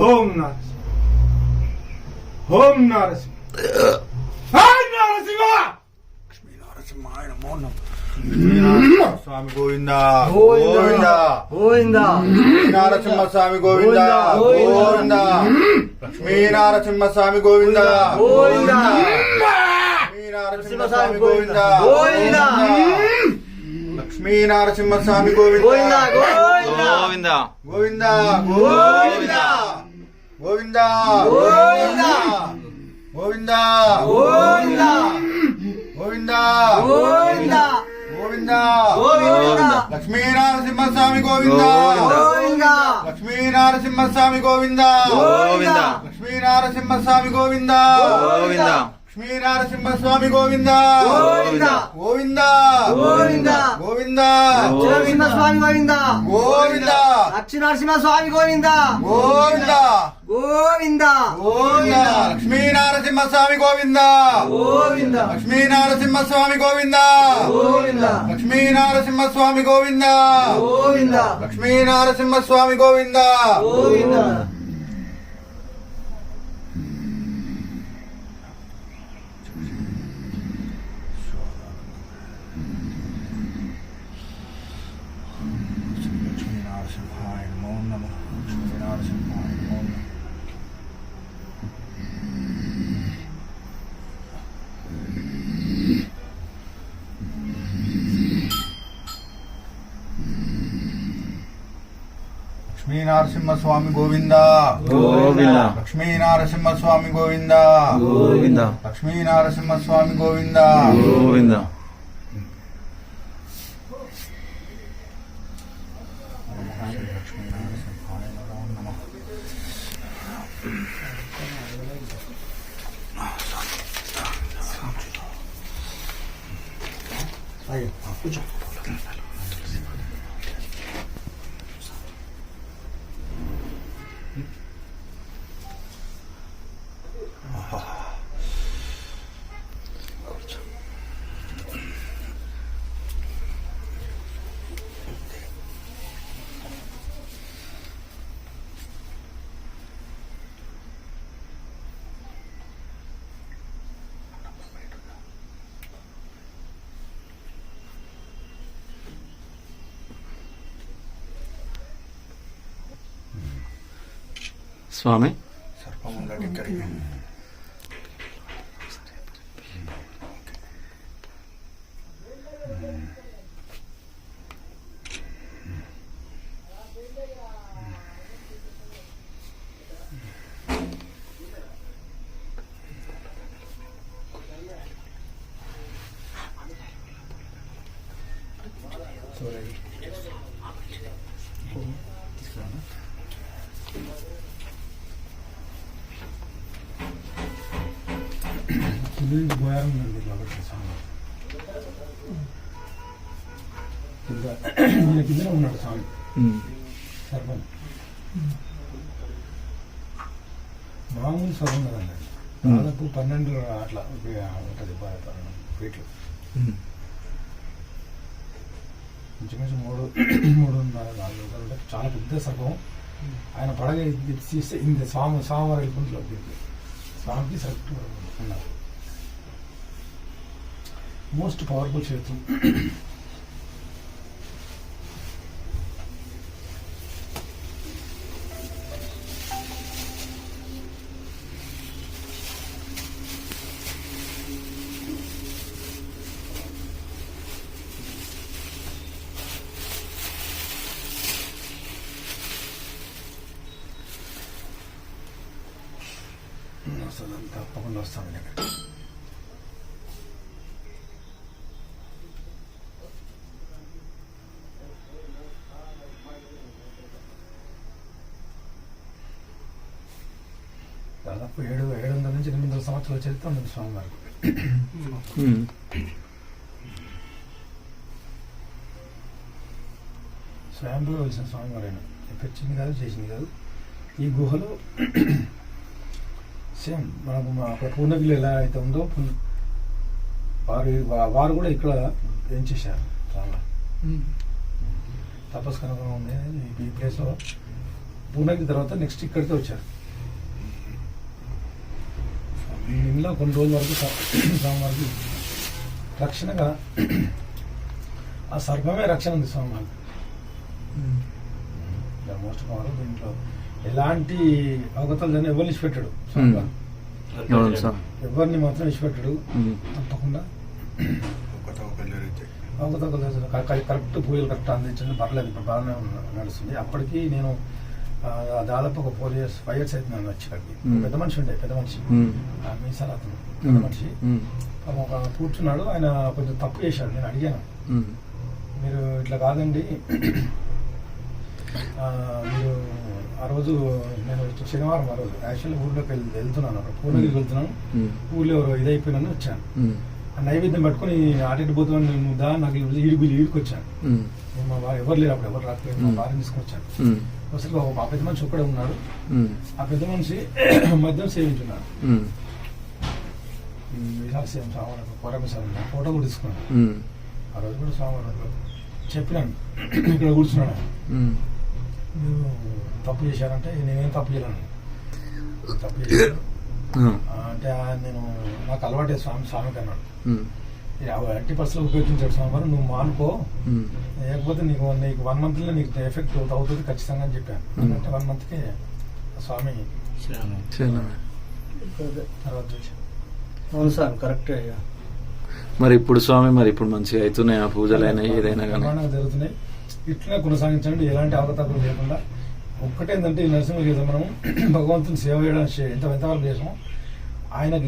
ఓం నరసింహ ఓం నరసింహ నరసింహ లక్ష్మీ నరసింహాయ నమో నమః స్వామి గోవింద గోవింద గోవింద నరసింహ స్వామి గోవింద గోవింద లక్ష్మీ నరసింహ స్వామి గోవింద గోవింద నరసింహ స్వామి గోవింద గోవింద లక్ష్మీ నరసింహ స్వామి గోవింద గోవింద గోవింద గోవింద గోవింద గోవింద గోవింద గోవింద గోవింద గోవింద గోవింద గోవింద లక్ష్మీ నరసింహ స్వామి గోవింద గోవింద లక్ష్మీ నరసింహ స్వామి గోవింద గోవింద లక్ష్మీ నరసింహ స్వామి గోవింద గోవింద లక్ష్మీ నరసింహ స్వామి గోవింద గోవింద గోవింద గోవింద గోవింద నరసింహ స్వామి గోవింద గోవింద లక్ష్మీ నరసింహ స్వామి గోవింద గోవింద గోవింద గోవింద లక్ష్మీ నరసింహ స్వామి గోవింద గోవింద లక్ష్మీ నరసింహ స్వామి గోవింద గోవింద లక్ష్మీ నరసింహ స్వామి గోవింద గోవింద లక్ష్మీ నరసింహ స్వామి గోవింద గోవింద లక్ష్మీ నరసింహ స్వామి గోవింద గోవింద లక్ష్మీ నరసింహ స్వామి గోవింద గోవింద లక్ష్మీ నరసింహ స్వామి గోవింద గోవింద కూర్చో స్వామి కింద ఉన్నాడు స్వామి సర్పం మామూలు సర్పం కదండి దాదాపు 12 అట్లా ఉంటుంది ఫీట్లు ఇంచుమించు 3.5-4 చాలా పెద్ద సర్పం. ఆయన పడగ తీస్తే ఇంత స్వామివారి వెళ్ళిపోయింది స్వామికి సర్పం ఉన్నారు. మోస్ట్ పవర్ఫుల్ క్షేత్రం. తప్పకుండా వస్తాను దగ్గర. దాదాపు 700 నుంచి 800 సంవత్సరాల చరిత్ర ఉంది స్వామివారికి. స్వయంగా వచ్చిన స్వామివారైనా పెంచింది కాదు, చేసింది కాదు. ఈ గుహలో సేమ్ మనకు అక్కడ పూర్ణగిరి ఎలా అయితే ఉందో వారు కూడా ఇక్కడ ఏం చేశారు చాలా తపస్కరంగా ఉంది. ఈ ప్లేస్లో పూణేకి తర్వాత నెక్స్ట్ ఇక్కడికి వచ్చారు. ఇంట్లో కొన్ని రోజుల వరకు స్వామివారికి రక్షణగా ఆ సర్పమే రక్షణ ఉంది స్వామివారికి. మోస్ట్ పవర్ దీంట్లో ఎలాంటి అవగతాలు జరిగిన ఎవరిని ఇచ్చిపెట్టాడు స్వామివారు. ఎవరిని మాత్రం ఇచ్చిపెట్టాడు. తప్పకుండా అవగతాలు కరెక్ట్ పూజలు కరెక్ట్ అందించండి, పర్లేదు, ఇప్పుడు బాగానే నడుస్తుంది. అప్పటికి నేను దాదాపు ఒక 5 years అయితే నేను వచ్చి ఇక్కడికి. పెద్ద మనిషి ఉండే, పెద్ద మనిషి మీసాల అతను పెద్ద మనిషి ఒక కూర్చున్నాడు. ఆయన కొంచెం తప్పు చేశాడు. నేను అడిగాను, మీరు ఇట్లా కాదండి, మీరు ఆ రోజు నేను శనివారం ఆ రోజు యాక్చువల్లీ ఊర్లోకి వెళ్తున్నాను, అక్కడ పూర్ణగిరికి వెళ్తున్నాను. ఊళ్ళో ఎవరో ఇదైపోయినాను వచ్చాను. ఆ నైవేద్యం పట్టుకుని ఆటికి పోతున్నాను. నేను నాకు ఈడికి వచ్చాను. నేను మా ఎవరు లేరు అప్పుడు, ఎవరు రాకపోయారు. మా భార్యను తీసుకొని వచ్చాను. అసలు ఆ పెద్ద మనిషి ఒక్కడే ఉన్నాడు. ఆ పెద్ద మనిషి మద్యం సేవించున్నాడు. విశాల సేవం స్వామి కోరమేశారు. ఫోటో కూడా తీసుకున్నాను. ఆ రోజు కూడా స్వామి చెప్పినాను, ఇక్కడ కూర్చున్నాడు. మీరు తప్పు చేశారంటే నేనేం తప్పు చేయలేను. తప్పు చేశాను అంటే నేను నాకు అలవాటే స్వామికి అన్నాడు. 80% ఉపయోగించాడు స్వామివారు. నువ్వు మానుకో, లేకపోతే నీకు 1 month నీకు ఎఫెక్ట్ అవుతుంది ఖచ్చితంగా అని చెప్పాను. అంటే 1 monthకే స్వామి తర్వాత అవును సార్, కరెక్టే. మరి ఇప్పుడు స్వామి మరి ఇప్పుడు మంచిగా అవుతున్నాయి ఆ పూజలైనా ఏదైనా కానీ జరుగుతున్నాయి. ఇట్లనే కొనసాగించండి, ఎలాంటి అవకతవకలు లేకుండా. ఒక్కటేంటంటే ఈ నరసింహ మనం భగవంతుని సేవ చేయడానికి ఎంతవరకు చేసామో ఆయనకి